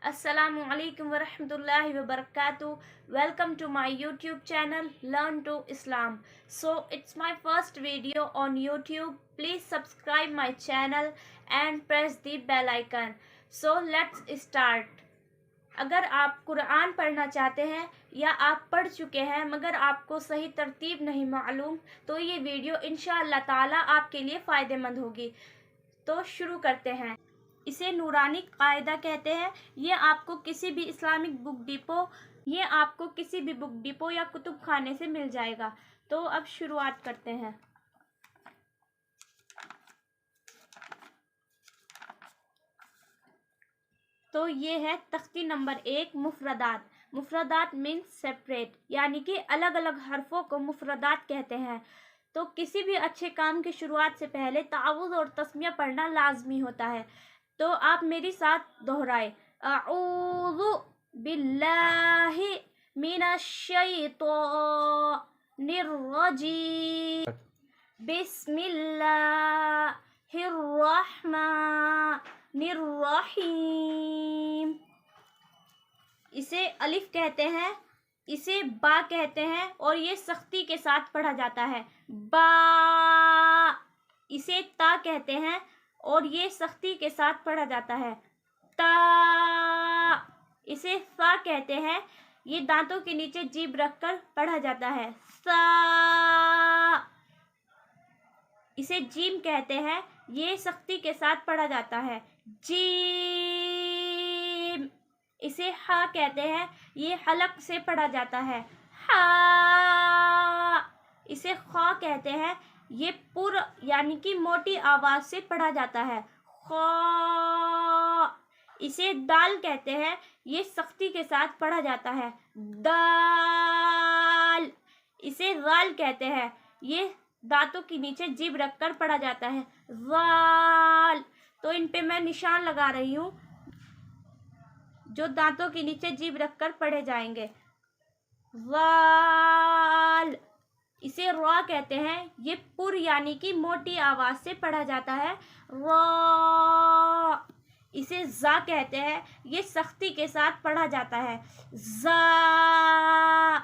Assalamu alaikum wa rahmatullahi wa barakatuh. Welcome to my YouTube channel Learn to Islam. So it's my first video on YouTube. Please subscribe my channel and press the bell icon. So let's start. اگر آپ قرآن پڑھنا چاہتے ہیں یا آپ پڑھ چکے ہیں مگر آپ کو صحیح ترتیب نہیں معلوم تو یہ ویڈیو انشاءاللہ تعالی آپ کے لیے فائدہ مند ہوگی. تو شروع کرتے ہیں. اسے نورانی قاعدہ کہتے ہیں. یہ آپ کو کسی بھی اسلامک بک ڈپو یا کتب خانے سے مل جائے گا. تو اب شروعات کرتے ہیں. تو یہ ہے تختی نمبر 1 مفردات. مفردات مینس سیپریٹ یعنی کہ الگ الگ حرفوں کو مفردات کہتے ہیں. تو کسی بھی اچھے کام کی شروعات سے پہلے تعوذ اور تسمیہ پڑھنا لازمی ہوتا ہے. تو آپ میری ساتھ دہرائے. اعوذ باللہ من الشیطان الرجیم بسم اللہ الرحمن الرحیم. اسے الف کہتے ہیں, اسے با کہتے ہیں اور یہ سختی کے ساتھ پڑھا جاتا ہے. با. اسے تا کہتے ہیں اور یہ سختی کے ساتھ پڑھا جاتا ہے. تا. اسے سا کہتے ہیں, یہ دانتوں کے نیچے جیب رکھ کر پڑھا جاتا ہے. سا. اسے جیم کہتے ہیں, یہ سختی کے ساتھ پڑھا جاتا ہے. جیم. اسے ہا کہتے ہیں, یہ حلق سے پڑھا جاتا ہے. ہا. اسے خا کہتے ہیں, یہ پر یعنی کہ موٹی آواز سے پڑھا جاتا ہے. خا. اسے دال کہتے ہیں, یہ سختی کے ساتھ پڑھا جاتا ہے. دال. اسے غال کہتے ہیں, یہ دانتوں کے نیچے جیب رکھ کر پڑھا جاتا ہے. غال. تو ان پہ میں نشان لگا رہی ہوں جو دانتوں کے نیچے جیب رکھ کر پڑھے جائیں گے. غال. اسے را کہتے ہیں, یہ پر یعنی کہ موٹی آواز سے پڑھا جاتا ہے. را. اسے زا کہتے ہیں, یہ سختی کے ساتھ پڑھا جاتا ہے. زا.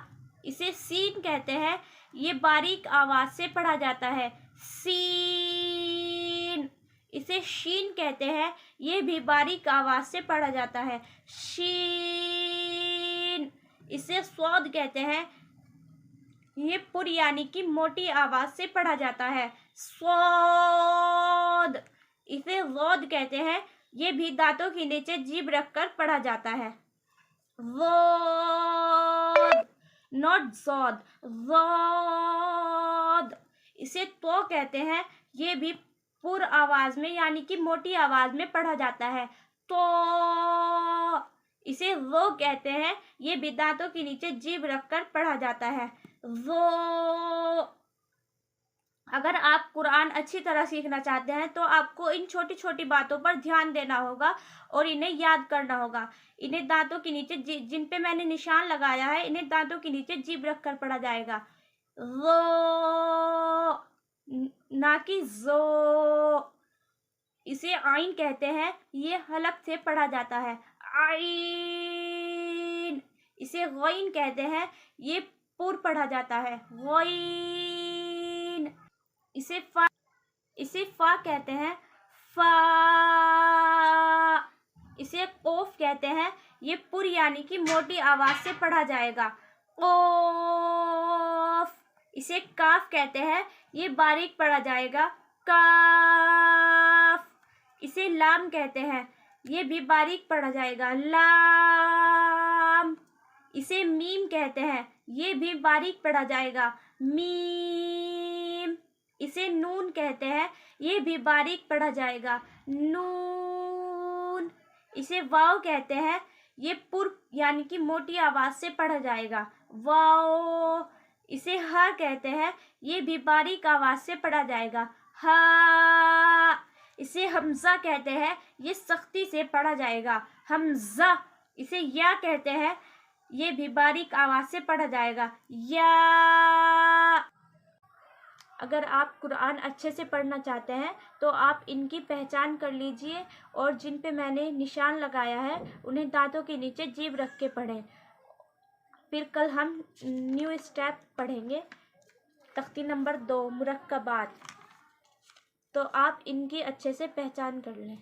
اسے سین کہتے ہیں, یہ باریک آواز سے پڑھا جاتا ہے. سین. اسے شین کہتے ہیں, یہ بھی باریک آواز سے پڑھا جاتا ہے. شین. اسے صاد کہتے ہیں, یہ پر یعنی کہ موٹی آواز سے پڑھا جاتا ہے. صاد. اسے ضاد کہتے ہیں, یہ بھی دانتوں کے نیچے جیب رکھ کر پڑھا جاتا ہے. ضاد. ناٹ ضاد. ضاد. اسے تو کہتے ہیں, یہ بھی پر آواز میں یعنی کہ موٹی آواز میں پڑھا جاتا ہے. تو. اسے وہ کہتے ہیں, یہ بھی دانتوں کے نیچے جیب رکھ کر پڑھا جاتا ہے. وہ. اگر آپ قرآن اچھی طرح سیکھنا چاہتے ہیں تو آپ کو ان چھوٹی چھوٹی باتوں پر دھیان دینا ہوگا اور انہیں یاد کرنا ہوگا. انہیں دانتوں کے نیچے جن پہ میں نے نشان لگایا ہے, انہیں دانتوں کے نیچے جیب رکھ کر پڑھا جائے گا. وہ نہ کہ زو. اسے آئین کہتے ہیں, یہ حلق سے پڑھا جاتا ہے. آئین. اسے غین کہتے ہیں, یہ پر پڑھا جاتا ہے. غین. اسے فا کہتے ہیں. فا. اسے قوف کہتے ہیں, یہ پر یعنی کہ موٹی آواز سے پڑھا جائے گا. قوف. اسے کاف کہتے ہیں, یہ باریک پڑھا جائے گا. کاف. اسے لام کہتے ہیں, یہ بھی باریک پڑھا جائے گا. لام. اسے میم کہتے ہیں, یہ بھی باریک پڑھا جائے گا. میم. اسے نون کہتے ہیں, یہ بھی باریک پڑھا جائے گا. نون. اسے واو کہتے ہیں, یہ پر یعنی کہ موٹی آواز سے پڑھا جائے گا. واو. اسے ہا کہتے ہیں, یہ بھی باریک آواز سے پڑھا جائے گا. ہا. اسے حمزہ کہتے ہیں, یہ سختی سے پڑھا جائے گا. حمزہ. اسے یا کہتے ہیں, یہ بھی باریک آواز سے پڑھا جائے گا. یا. اگر آپ قرآن اچھے سے پڑھنا چاہتے ہیں تو آپ ان کی پہچان کر لیجئے، اور جن پہ میں نے نشان لگایا ہے انہیں دانتوں کے نیچے جیب رکھ کے پڑھیں۔ پھر کل ہم نیو اسٹیپ پڑھیں گے۔ تختی نمبر 2 مرکبات، تو آپ ان کی اچھے سے پہچان کر لیں۔